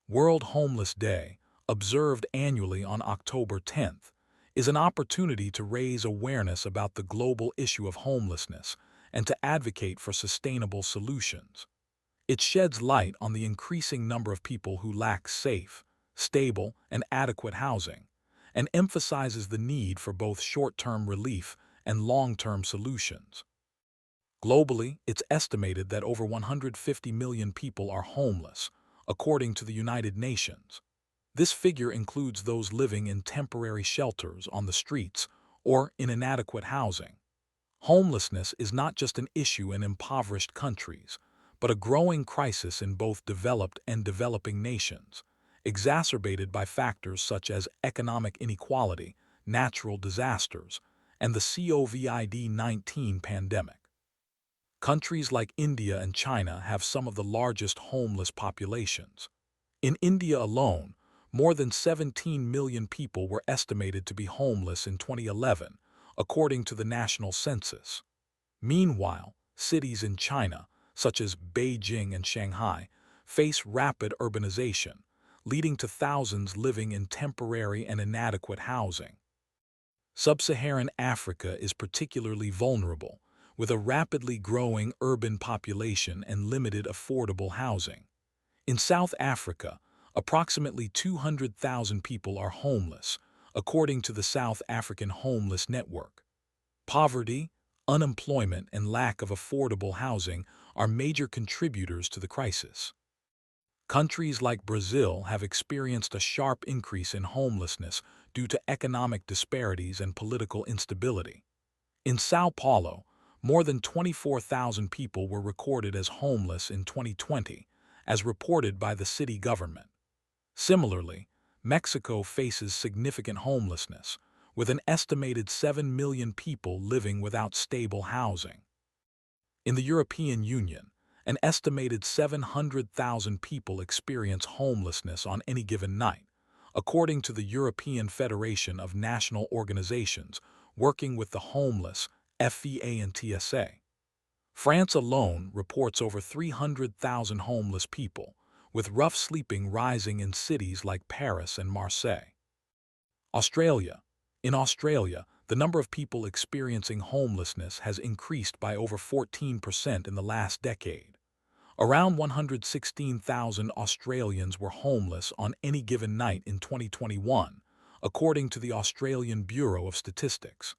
World Homeless Day, observed annually on October 10th, is an opportunity to raise awareness about the global issue of homelessness and to advocate for sustainable solutions. It sheds light on the increasing number of people who lack safe, stable, and adequate housing, and emphasizes the need for both short-term relief and long-term solutions. Globally, it's estimated that over 150 million people are homeless, according to the United Nations. This figure includes those living in temporary shelters on the streets or in inadequate housing. Homelessness is not just an issue in impoverished countries, but a growing crisis in both developed and developing nations, exacerbated by factors such as economic inequality, natural disasters, and the COVID-19 pandemic. Countries like India and China have some of the largest homeless populations. In India alone, more than 17 million people were estimated to be homeless in 2011, according to the national census. Meanwhile, cities in China, such as Beijing and Shanghai, face rapid urbanization, leading to thousands living in temporary and inadequate housing. Sub-Saharan Africa is particularly vulnerable, with a rapidly growing urban population and limited affordable housing. In South Africa, approximately 200,000 people are homeless, according to the South African Homeless Network. Poverty, unemployment, and lack of affordable housing are major contributors to the crisis. Countries like Brazil have experienced a sharp increase in homelessness due to economic disparities and political instability. In São Paulo, more than 24,000 people were recorded as homeless in 2020, as reported by the city government. Similarly, Mexico faces significant homelessness, with an estimated 7 million people living without stable housing. In the European Union, an estimated 700,000 people experience homelessness on any given night, according to the European Federation of National Organizations working with the homeless, FEA and TSA. France alone reports over 300,000 homeless people, with rough sleeping rising in cities like Paris and Marseille. In Australia, the number of people experiencing homelessness has increased by over 14% in the last decade. Around 116,000 Australians were homeless on any given night in 2021, according to the Australian Bureau of Statistics.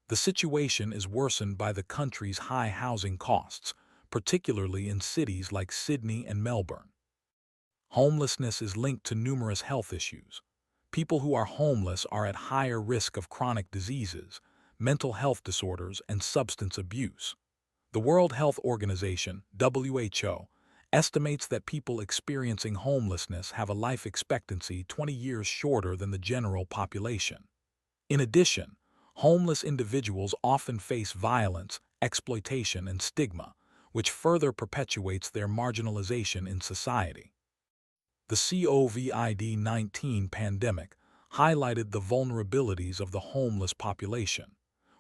The situation is worsened by the country's high housing costs, particularly in cities like Sydney and Melbourne. Homelessness is linked to numerous health issues. People who are homeless are at higher risk of chronic diseases, mental health disorders, and substance abuse. The World Health Organization, WHO, estimates that people experiencing homelessness have a life expectancy 20 years shorter than the general population. In addition, homeless individuals often face violence, exploitation, and stigma, which further perpetuates their marginalization in society. The COVID-19 pandemic highlighted the vulnerabilities of the homeless population,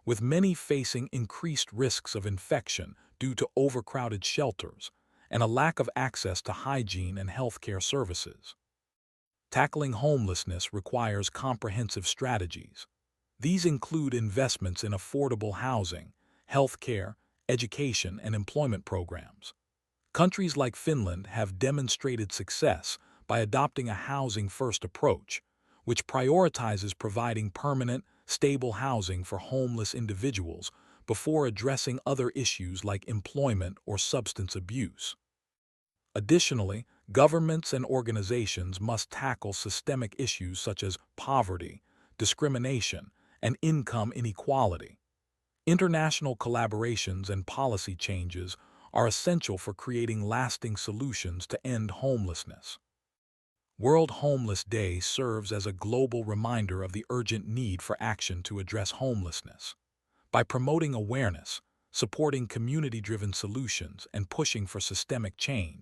with many facing increased risks of infection due to overcrowded shelters and a lack of access to hygiene and healthcare services. Tackling homelessness requires comprehensive strategies. These include investments in affordable housing, healthcare, education, and employment programs. Countries like Finland have demonstrated success by adopting a housing-first approach, which prioritizes providing permanent, stable housing for homeless individuals before addressing other issues like employment or substance abuse. Additionally, governments and organizations must tackle systemic issues such as poverty, discrimination, and income inequality. International collaborations and policy changes are essential for creating lasting solutions to end homelessness. World Homeless Day serves as a global reminder of the urgent need for action to address homelessness. By promoting awareness, supporting community-driven solutions, and pushing for systemic change,